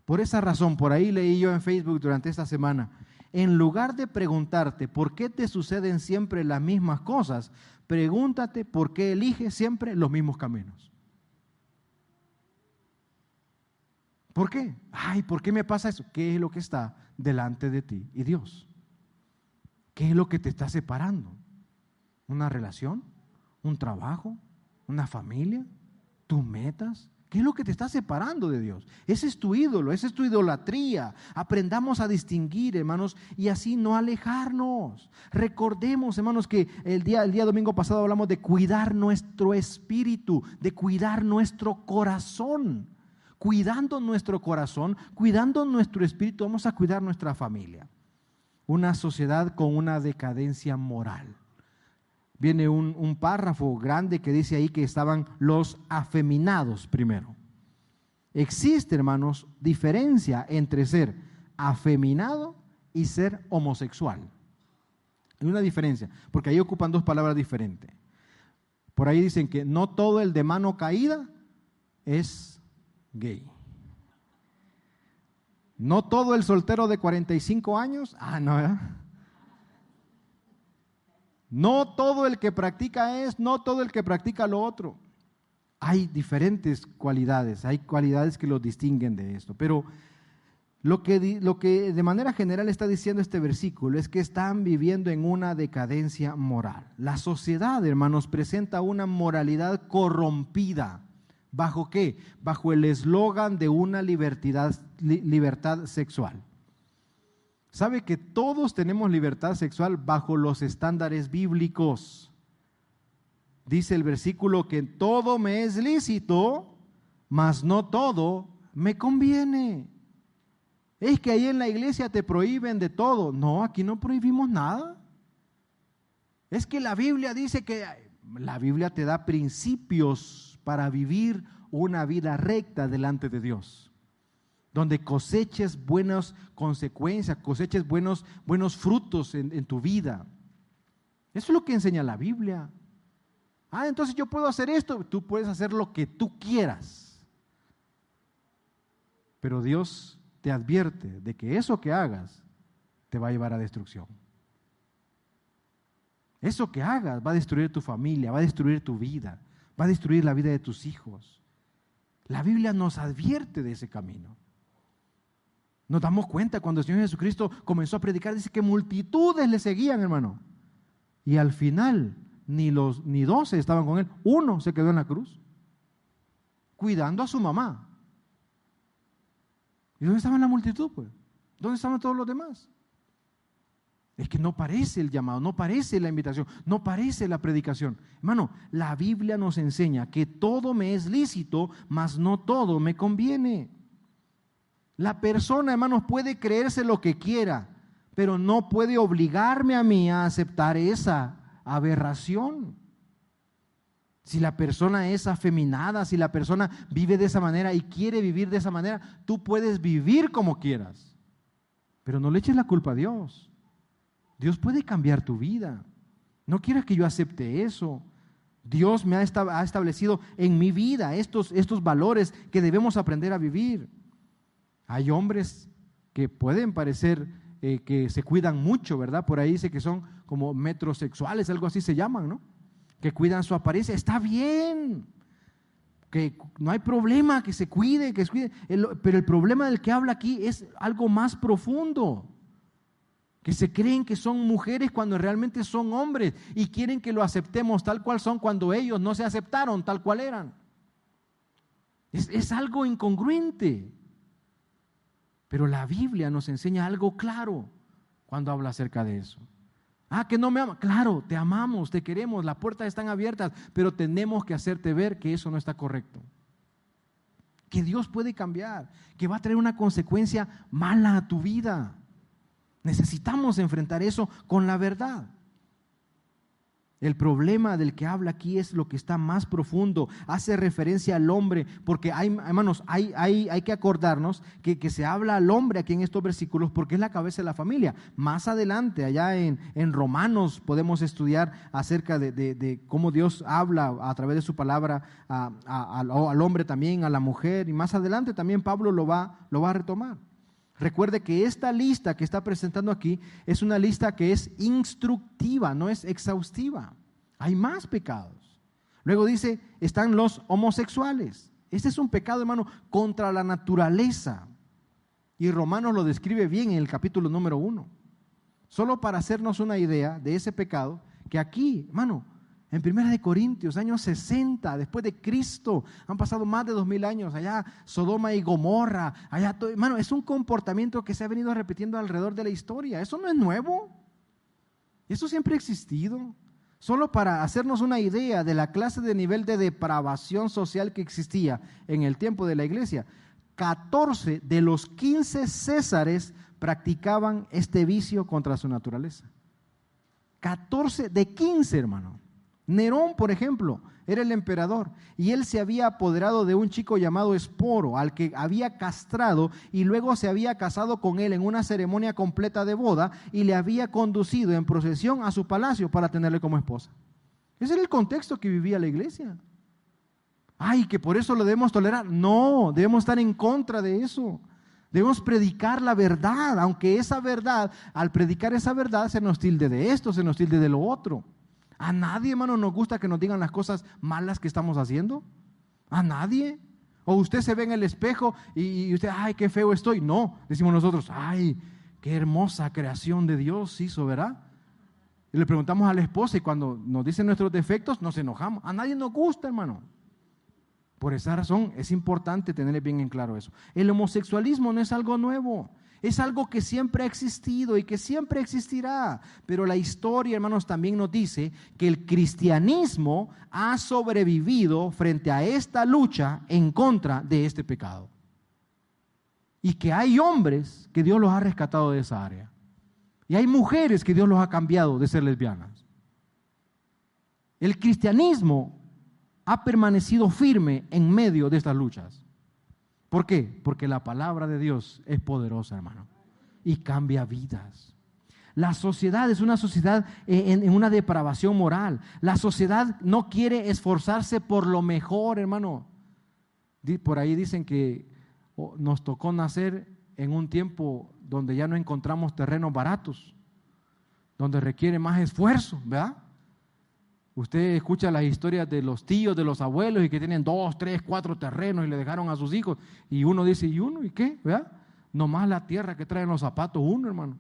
Por esa razón, por ahí leí yo en Facebook durante esta semana, en lugar de preguntarte por qué te suceden siempre las mismas cosas, pregúntate por qué eliges siempre los mismos caminos. ¿Por qué? Ay, ¿por qué me pasa eso? ¿Qué es lo que está delante de ti y Dios? ¿Qué es lo que te está separando? ¿Una relación? ¿Un trabajo? ¿Una familia? ¿Tus metas? ¿Qué es lo que te está separando de Dios? Ese es tu ídolo, esa es tu idolatría. Aprendamos a distinguir, hermanos, y así no alejarnos. Recordemos, hermanos, que el día domingo pasado hablamos de cuidar nuestro espíritu, de cuidar nuestro corazón. Cuidando nuestro corazón, cuidando nuestro espíritu, vamos a cuidar nuestra familia. Una sociedad con una decadencia moral. Viene un párrafo grande que dice ahí que estaban los afeminados primero. Existe, hermanos, diferencia entre ser afeminado y ser homosexual. Hay una diferencia, porque ahí ocupan dos palabras diferentes. Por ahí dicen que no todo el de mano caída es gay. No todo el soltero de 45 años, no, ¿verdad? No todo el que practica no todo el que practica lo otro. Hay diferentes cualidades, hay cualidades que los distinguen de esto, pero lo que de manera general está diciendo este versículo es que están viviendo en una decadencia moral. La sociedad, hermanos, presenta una moralidad corrompida. ¿Bajo qué? Bajo el eslogan de una libertad sexual. ¿Sabe que todos tenemos libertad sexual bajo los estándares bíblicos? Dice el versículo que todo me es lícito, mas no todo me conviene. Es que ahí en la iglesia te prohíben de todo. No, aquí no prohibimos nada. Es que la Biblia dice que la Biblia te da principios para vivir una vida recta delante de Dios, donde coseches buenas consecuencias, coseches buenos frutos en tu vida. Eso es lo que enseña la Biblia. Entonces yo puedo hacer esto, tú puedes hacer lo que tú quieras. Pero Dios te advierte de que eso que hagas te va a llevar a destrucción. Eso que hagas va a destruir tu familia, va a destruir tu vida, va a destruir la vida de tus hijos. La Biblia nos advierte de ese camino. Nos damos cuenta cuando el Señor Jesucristo comenzó a predicar, dice que multitudes le seguían, hermano. Y al final, ni 12 estaban con él, uno se quedó en la cruz, cuidando a su mamá. ¿Y dónde estaba la multitud, pues? ¿Dónde estaban todos los demás? Es que no parece el llamado, no parece la invitación, no parece la predicación. Hermano, la Biblia nos enseña que todo me es lícito, mas no todo me conviene. La persona, hermanos, puede creerse lo que quiera, pero no puede obligarme a mí a aceptar esa aberración. Si la persona es afeminada, si la persona vive de esa manera y quiere vivir de esa manera, tú puedes vivir como quieras, pero no le eches la culpa a Dios. Dios puede cambiar tu vida. No quieras que yo acepte eso. Dios me ha establecido en mi vida estos valores que debemos aprender a vivir. Hay hombres que pueden parecer que se cuidan mucho, ¿verdad? Por ahí dice que son como metrosexuales, algo así se llaman, ¿no? Que cuidan su apariencia. Está bien, que no hay problema, que se cuide, pero el problema del que habla aquí es algo más profundo. Que se creen que son mujeres cuando realmente son hombres y quieren que lo aceptemos tal cual son cuando ellos no se aceptaron tal cual eran. Es algo incongruente. Pero la Biblia nos enseña algo claro cuando habla acerca de eso. Que no me ama. Claro, te amamos, te queremos, las puertas están abiertas, pero tenemos que hacerte ver que eso no está correcto. que Dios puede cambiar, que va a traer una consecuencia mala a tu vida. Necesitamos enfrentar eso con la verdad. El problema del que habla aquí es lo que está más profundo, hace referencia al hombre, porque hermanos, hay que acordarnos que se habla al hombre aquí en estos versículos porque es la cabeza de la familia. Más adelante, allá en Romanos, podemos estudiar acerca de cómo Dios habla a través de su palabra al hombre también, a la mujer, y más adelante también Pablo lo va a retomar. Recuerde que esta lista que está presentando aquí es una lista que es instructiva, no es exhaustiva. Hay más pecados. Luego dice, están los homosexuales. Este es un pecado, hermano, contra la naturaleza. Y Romanos lo describe bien en el capítulo número 1. Solo para hacernos una idea de ese pecado, que aquí, hermano, en 1 Corintios, años 60, después de Cristo, han pasado más de 2000 años, allá Sodoma y Gomorra, allá todo, hermano, es un comportamiento que se ha venido repitiendo alrededor de la historia. Eso no es nuevo, eso siempre ha existido. Solo para hacernos una idea de la clase de nivel de depravación social que existía en el tiempo de la iglesia, 14 de los 15 césares practicaban este vicio contra su naturaleza. 14 de 15, hermano. Nerón, por ejemplo, era el emperador y él se había apoderado de un chico llamado Esporo, al que había castrado y luego se había casado con él en una ceremonia completa de boda y le había conducido en procesión a su palacio para tenerle como esposa. Ese era el contexto que vivía la iglesia. Ay, que por eso lo debemos tolerar. No, debemos estar en contra de eso. Debemos predicar la verdad, aunque esa verdad, al predicar esa verdad, se nos tilde de esto, se nos tilde de lo otro. A nadie, hermano, nos gusta que nos digan las cosas malas que estamos haciendo. A nadie. O usted se ve en el espejo y usted, ay, qué feo estoy. No, decimos nosotros, ay, qué hermosa creación de Dios hizo, ¿verdad? Y le preguntamos a la esposa y cuando nos dicen nuestros defectos nos enojamos. A nadie nos gusta, hermano. Por esa razón es importante tener bien en claro eso. El homosexualismo no es algo nuevo. Es algo que siempre ha existido y que siempre existirá. Pero la historia, hermanos, también nos dice que el cristianismo ha sobrevivido frente a esta lucha en contra de este pecado. Y que hay hombres que Dios los ha rescatado de esa área. Y hay mujeres que Dios los ha cambiado de ser lesbianas. El cristianismo ha permanecido firme en medio de estas luchas. ¿Por qué? Porque la palabra de Dios es poderosa, hermano, y cambia vidas. La sociedad es una sociedad en una depravación moral. La sociedad no quiere esforzarse por lo mejor, hermano. Por ahí dicen que nos tocó nacer en un tiempo donde ya no encontramos terrenos baratos, donde requiere más esfuerzo, ¿verdad? Usted escucha las historias de los tíos, de los abuelos y que tienen 2, 3, 4 terrenos y le dejaron a sus hijos y uno dice, ¿y uno? ¿Y qué? ¿Verdad? Nomás la tierra que traen los zapatos uno, hermano.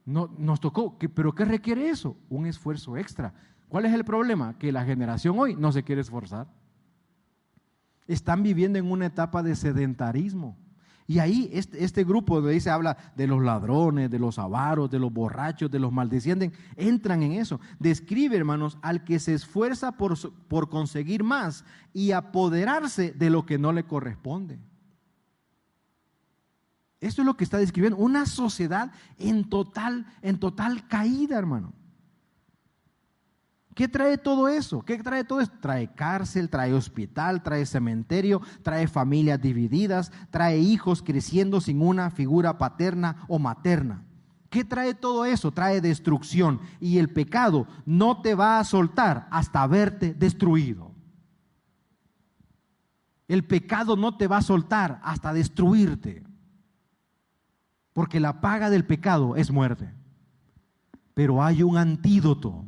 No, nos tocó, ¿pero qué requiere eso? Un esfuerzo extra. ¿Cuál es el problema? Que la generación hoy no se quiere esforzar. Están viviendo en una etapa de sedentarismo. Y ahí este grupo donde dice, habla de los ladrones, de los avaros, de los borrachos, de los maldicientes, entran en eso. Describe, hermanos, al que se esfuerza por conseguir más y apoderarse de lo que no le corresponde. Esto es lo que está describiendo una sociedad en total caída, hermano. ¿Qué trae todo eso? ¿Qué trae todo eso? Trae cárcel, trae hospital, trae cementerio, trae familias divididas, trae hijos creciendo sin una figura paterna o materna. ¿Qué trae todo eso? Trae destrucción y el pecado no te va a soltar hasta verte destruido. El pecado no te va a soltar hasta destruirte, porque la paga del pecado es muerte. Pero hay un antídoto.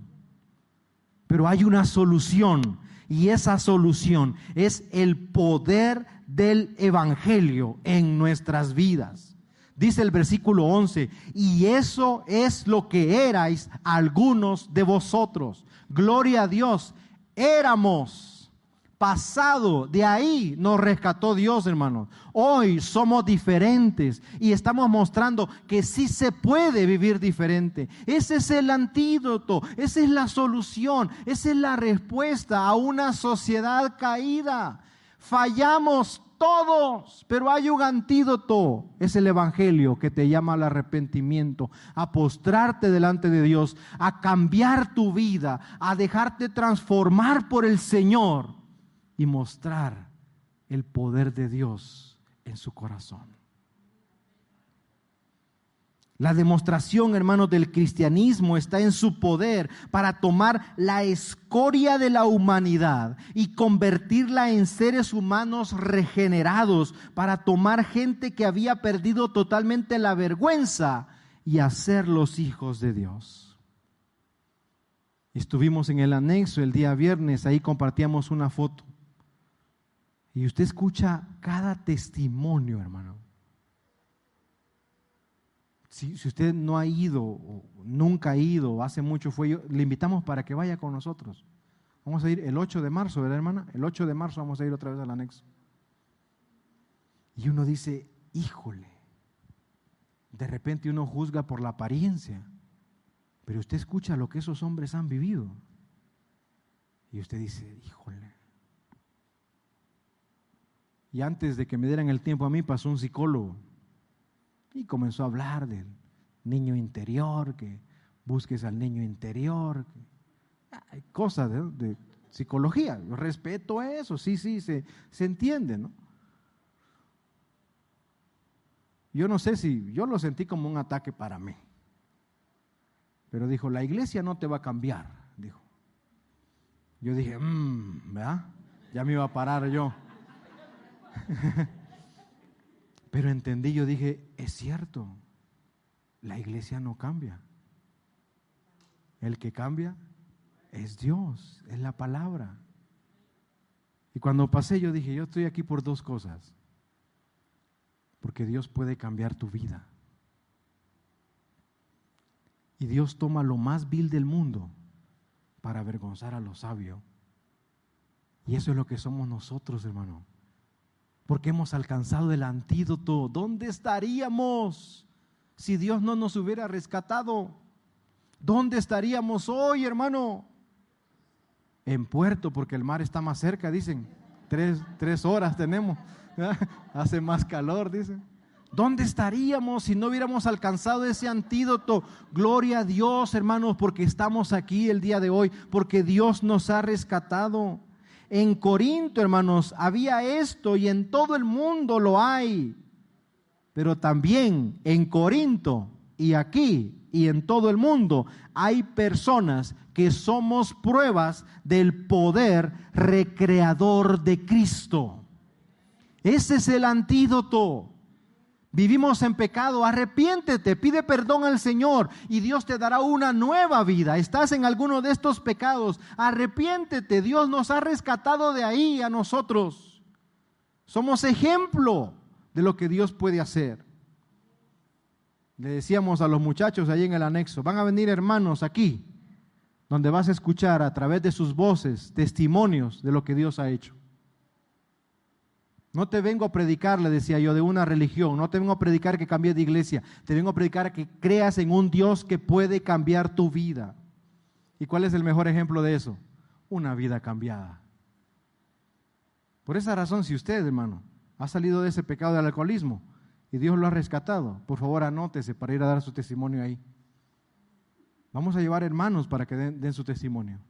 Pero hay una solución y esa solución es el poder del evangelio en nuestras vidas. Dice el versículo 11, y eso es lo que erais algunos de vosotros. Gloria a Dios, éramos. Pasado, de ahí nos rescató Dios, hermanos. Hoy somos diferentes y estamos mostrando que sí se puede vivir diferente. Ese es el antídoto, esa es la solución, esa es la respuesta a una sociedad caída. Fallamos todos, pero hay un antídoto. Es el Evangelio que te llama al arrepentimiento, a postrarte delante de Dios, a cambiar tu vida, a dejarte transformar por el Señor y mostrar el poder de Dios en su corazón. La demostración, hermanos, del cristianismo está en su poder para tomar la escoria de la humanidad y convertirla en seres humanos regenerados, para tomar gente que había perdido totalmente la vergüenza y hacerlos hijos de Dios. Estuvimos en el anexo el día viernes, ahí compartíamos una foto. Y usted escucha cada testimonio, hermano. Si usted no ha ido, o nunca ha ido, hace mucho fue, le invitamos para que vaya con nosotros. Vamos a ir el 8 de marzo, ¿verdad, hermana? El 8 de marzo vamos a ir otra vez al anexo. Y uno dice, híjole, de repente uno juzga por la apariencia, pero usted escucha lo que esos hombres han vivido. Y usted dice, híjole. Y antes de que me dieran el tiempo a mí, pasó un psicólogo. Y comenzó a hablar del niño interior, que busques al niño interior. Hay cosas de psicología, yo respeto eso, sí, se entiende, ¿no? Yo no sé si, yo lo sentí como un ataque para mí. Pero dijo, la iglesia no te va a cambiar, dijo. Yo dije, ¿verdad? Ya me iba a parar yo. Pero entendí, yo dije, es cierto, la iglesia no cambia. El que cambia es Dios, es la palabra. Y cuando pasé yo dije, yo estoy aquí por dos cosas. Porque Dios puede cambiar tu vida. Y Dios toma lo más vil del mundo para avergonzar a lo sabio. Y eso es lo que somos nosotros, hermano. Porque hemos alcanzado el antídoto. ¿Dónde estaríamos si Dios no nos hubiera rescatado? ¿Dónde estaríamos hoy, hermano? En Puerto, porque el mar está más cerca, dicen. 3 horas tenemos. Hace más calor, dicen. ¿Dónde estaríamos si no hubiéramos alcanzado ese antídoto? Gloria a Dios, hermanos, porque estamos aquí el día de hoy, porque Dios nos ha rescatado. En Corinto, hermanos, había esto y en todo el mundo lo hay. Pero también en Corinto y aquí y en todo el mundo hay personas que somos pruebas del poder recreador de Cristo. Ese es el antídoto. Vivimos en pecado, arrepiéntete, pide perdón al Señor y Dios te dará una nueva vida. Estás en alguno de estos pecados, arrepiéntete, Dios nos ha rescatado de ahí a nosotros. Somos ejemplo de lo que Dios puede hacer. Le decíamos a los muchachos ahí en el anexo, van a venir hermanos aquí, donde vas a escuchar a través de sus voces testimonios de lo que Dios ha hecho. No te vengo a predicar, le decía yo, de una religión, no te vengo a predicar que cambies de iglesia, te vengo a predicar que creas en un Dios que puede cambiar tu vida. ¿Y cuál es el mejor ejemplo de eso? Una vida cambiada. Por esa razón, si usted, hermano, ha salido de ese pecado del alcoholismo y Dios lo ha rescatado, por favor anótese para ir a dar su testimonio ahí. Vamos a llevar hermanos para que den su testimonio.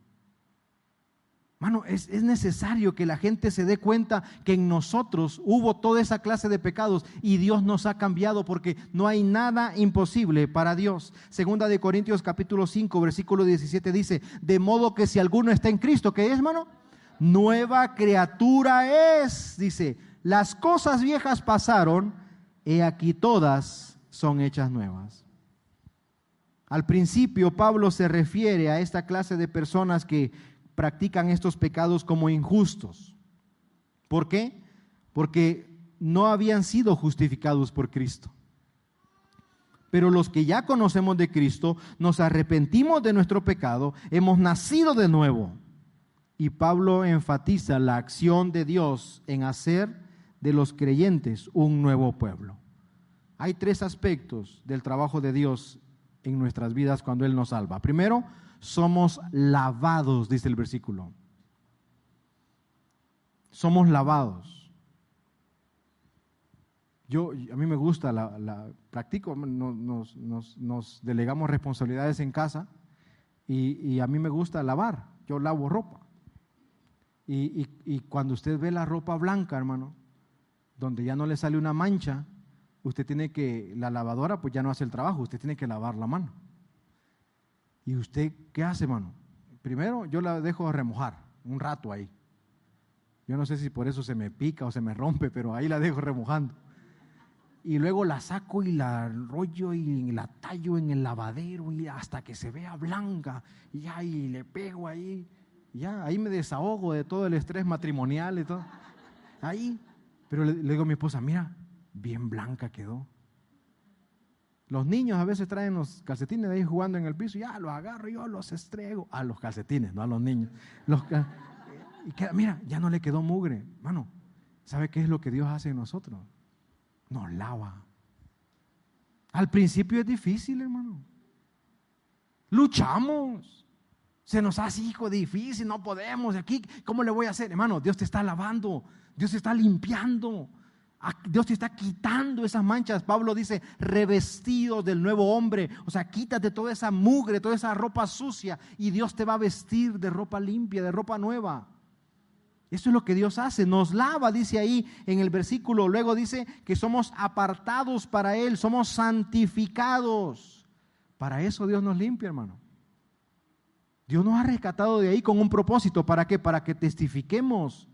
Hermano, es necesario que la gente se dé cuenta que en nosotros hubo toda esa clase de pecados y Dios nos ha cambiado, porque no hay nada imposible para Dios. Segunda de Corintios capítulo 5 versículo 17 dice, de modo que si alguno está en Cristo, ¿qué es, hermano? Nueva criatura es, dice, las cosas viejas pasaron, he aquí todas son hechas nuevas. Al principio Pablo se refiere a esta clase de personas que practican estos pecados como injustos. ¿Por qué? Porque no habían sido justificados por Cristo. Pero los que ya conocemos de Cristo, nos arrepentimos de nuestro pecado, hemos nacido de nuevo. Y Pablo enfatiza la acción de Dios en hacer de los creyentes un nuevo pueblo. Hay 3 aspectos del trabajo de Dios en nuestras vidas cuando Él nos salva. Primero, somos lavados, dice el versículo. somos lavados. A mí me gusta, practico, nos delegamos responsabilidades en casa y a mí me gusta lavar, yo lavo ropa. Y cuando usted ve la ropa blanca, hermano, donde ya no le sale una mancha, usted tiene que, la lavadora pues ya no hace el trabajo, usted tiene que lavar la mano. ¿Y usted qué hace, hermano? Primero yo la dejo remojar un rato ahí. Yo no sé si por eso se me pica o se me rompe, pero ahí la dejo remojando. Y luego la saco y la enrollo y la tallo en el lavadero y hasta que se vea blanca. Y ya, y le pego ahí. Ya, ahí me desahogo de todo el estrés matrimonial y todo. Ahí. Pero le digo a mi esposa, mira, bien blanca quedó. Los niños a veces traen los calcetines de ahí jugando en el piso. Ya, los agarro, yo los estrego. A los calcetines, no a los niños. Y queda, mira, ya no le quedó mugre. Mano, ¿sabe qué es lo que Dios hace en nosotros? Nos lava. Al principio es difícil, hermano. Luchamos. Se nos hace, hijo, difícil, no podemos. Aquí, ¿cómo le voy a hacer? Hermano, Dios te está lavando, Dios te está limpiando, Dios te está quitando esas manchas. Pablo dice, revestidos del nuevo hombre. O sea, quítate toda esa mugre, toda esa ropa sucia y Dios te va a vestir de ropa limpia, de ropa nueva. Eso es lo que Dios hace, nos lava, dice ahí en el versículo. Luego dice que somos apartados para Él, somos santificados. Para eso Dios nos limpia, hermano. Dios nos ha rescatado de ahí con un propósito. ¿Para qué? Para que testifiquemos.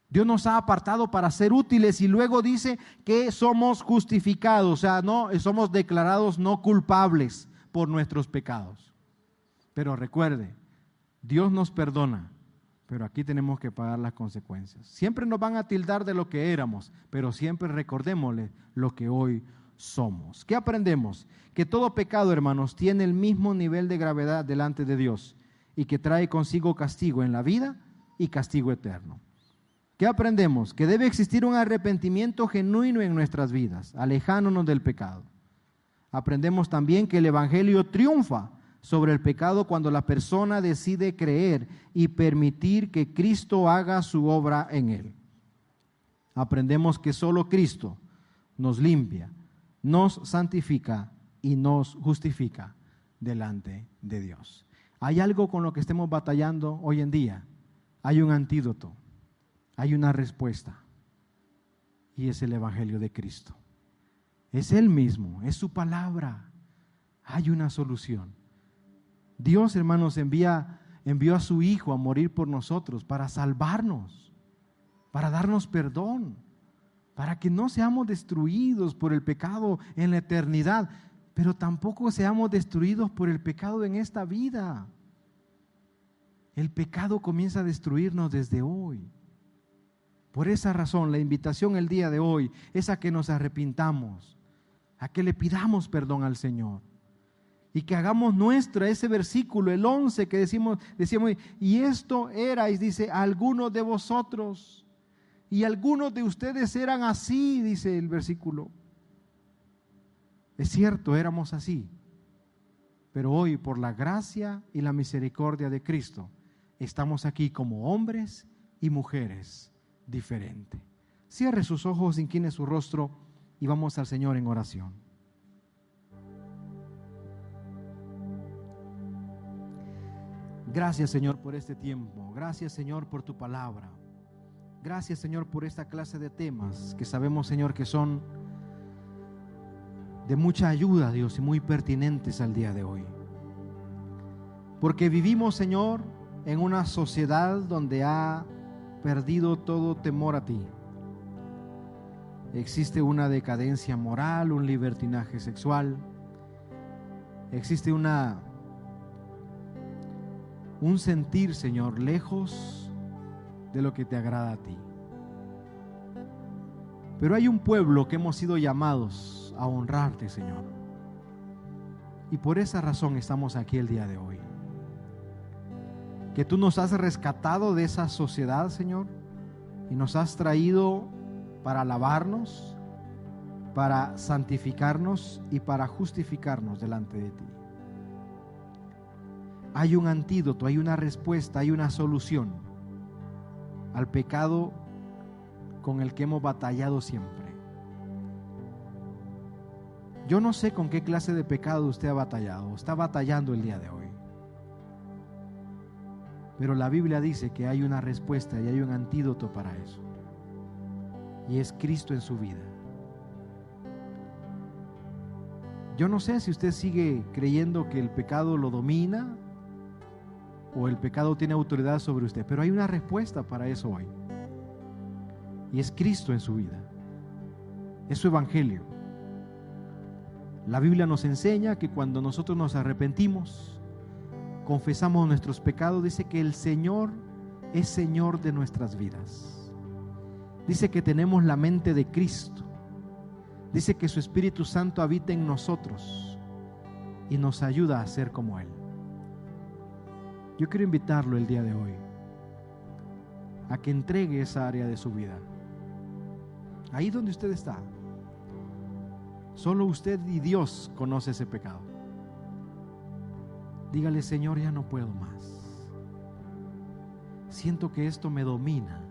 Dios nos ha apartado para ser útiles y luego dice que somos justificados, o sea, no somos declarados no culpables por nuestros pecados. Pero recuerde, Dios nos perdona. Pero aquí tenemos que pagar las consecuencias. Siempre nos van a tildar de lo que éramos, pero siempre recordémosle lo que hoy somos. ¿Qué aprendemos? Que todo pecado, hermanos, tiene el mismo nivel de gravedad delante de Dios y que trae consigo castigo en la vida y castigo eterno. ¿Qué aprendemos? Que debe existir un arrepentimiento genuino en nuestras vidas, alejándonos del pecado. Aprendemos también que el Evangelio triunfa sobre el pecado cuando la persona decide creer y permitir que Cristo haga su obra en él. Aprendemos que solo Cristo nos limpia, nos santifica y nos justifica delante de Dios. ¿Hay algo con lo que estemos batallando hoy en día? Hay un antídoto, hay una respuesta y es el Evangelio de Cristo. Es Él mismo, es su palabra. Hay una solución. Dios, hermanos, envió a su Hijo a morir por nosotros para salvarnos, para darnos perdón, para que no seamos destruidos por el pecado en la eternidad, pero tampoco seamos destruidos por el pecado en esta vida. El pecado comienza a destruirnos desde hoy. Por esa razón, la invitación el día de hoy es a que nos arrepintamos, a que le pidamos perdón al Señor. Y que hagamos nuestro ese versículo, el 11, que decíamos, y esto erais, dice, algunos de vosotros, y algunos de ustedes eran así, dice el versículo. Es cierto, éramos así, pero hoy por la gracia y la misericordia de Cristo, estamos aquí como hombres y mujeres diferentes. Cierre sus ojos, incline su rostro y vamos al Señor en oración. Gracias, Señor, por este tiempo. Gracias, Señor, por tu palabra. Gracias, Señor, por esta clase de temas que sabemos, Señor, que son de mucha ayuda, Dios, y muy pertinentes al día de hoy. Porque vivimos, Señor, en una sociedad donde ha perdido todo temor a ti. Existe una decadencia moral, un libertinaje sexual. Existe un sentir, Señor, lejos de lo que te agrada a ti. Pero hay un pueblo que hemos sido llamados a honrarte, Señor. Y por esa razón estamos aquí el día de hoy. Que tú nos has rescatado de esa sociedad, Señor, y nos has traído para lavarnos, para santificarnos y para justificarnos delante de ti. Hay un antídoto, hay una respuesta, hay una solución al pecado con el que hemos batallado siempre. Yo no sé con qué clase de pecado usted ha batallado, está batallando el día de hoy. Pero la Biblia dice que hay una respuesta y hay un antídoto para eso. Y es Cristo en su vida. Yo no sé si usted sigue creyendo que el pecado lo domina o el pecado tiene autoridad sobre usted, pero hay una respuesta para eso hoy. Y es Cristo en su vida. Es su evangelio. La Biblia nos enseña que cuando nosotros nos arrepentimos, confesamos nuestros pecados, dice que el Señor es Señor de nuestras vidas. Dice que tenemos la mente de Cristo. Dice que su Espíritu Santo habita en nosotros y nos ayuda a ser como Él. Yo quiero invitarlo el día de hoy a que entregue esa área de su vida. Ahí donde usted está. Solo usted y Dios conoce ese pecado. Dígale: Señor, ya no puedo más. Siento que esto me domina.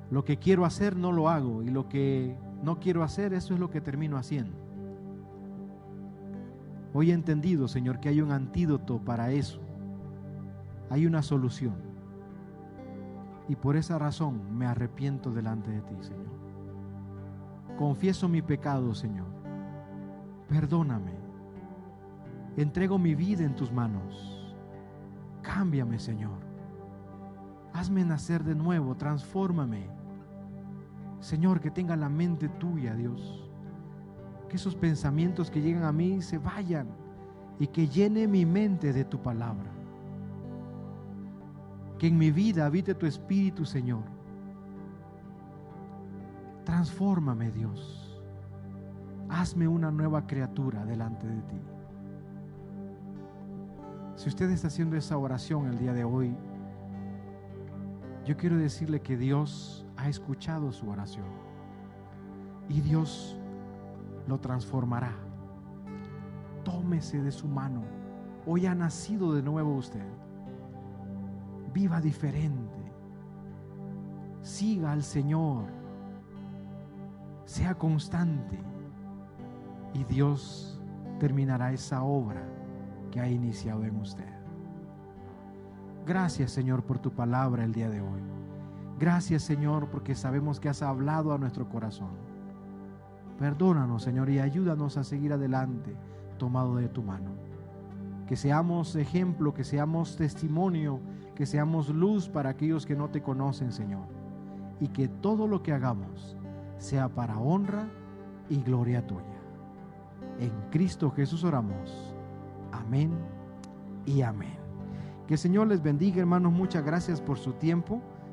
Lo que quiero hacer no lo hago, y lo que no quiero hacer, eso es lo que termino haciendo. Hoy he entendido, Señor, que hay un antídoto para eso. Hay una solución. Y por esa razón me arrepiento delante de ti, Señor. Confieso mi pecado, Señor. Perdóname. Entrego mi vida en tus manos. Cámbiame, Señor. Hazme nacer de nuevo, transfórmame. Señor, que tenga la mente tuya, Dios. Que esos pensamientos que llegan a mí se vayan y que llene mi mente de tu palabra. Que en mi vida habite tu Espíritu, Señor. Transfórmame, Dios. Hazme una nueva criatura delante de ti. Si usted está haciendo esa oración el día de hoy, yo quiero decirle que Dios ha escuchado su oración y Dios lo transformará. Tómese de su mano. Hoy ha nacido de nuevo usted. Viva diferente. Siga al Señor. Sea constante. Y Dios terminará esa obra que ha iniciado en usted. Gracias, Señor, por tu palabra el día de hoy. Gracias, Señor, porque sabemos que has hablado a nuestro corazón. Perdónanos, Señor, y ayúdanos a seguir adelante, tomado de tu mano. Que seamos ejemplo, que seamos testimonio, que seamos luz para aquellos que no te conocen, Señor. Y que todo lo que hagamos sea para honra y gloria tuya. En Cristo Jesús oramos. Amén y amén. Que el Señor les bendiga, hermanos. Muchas gracias por su tiempo.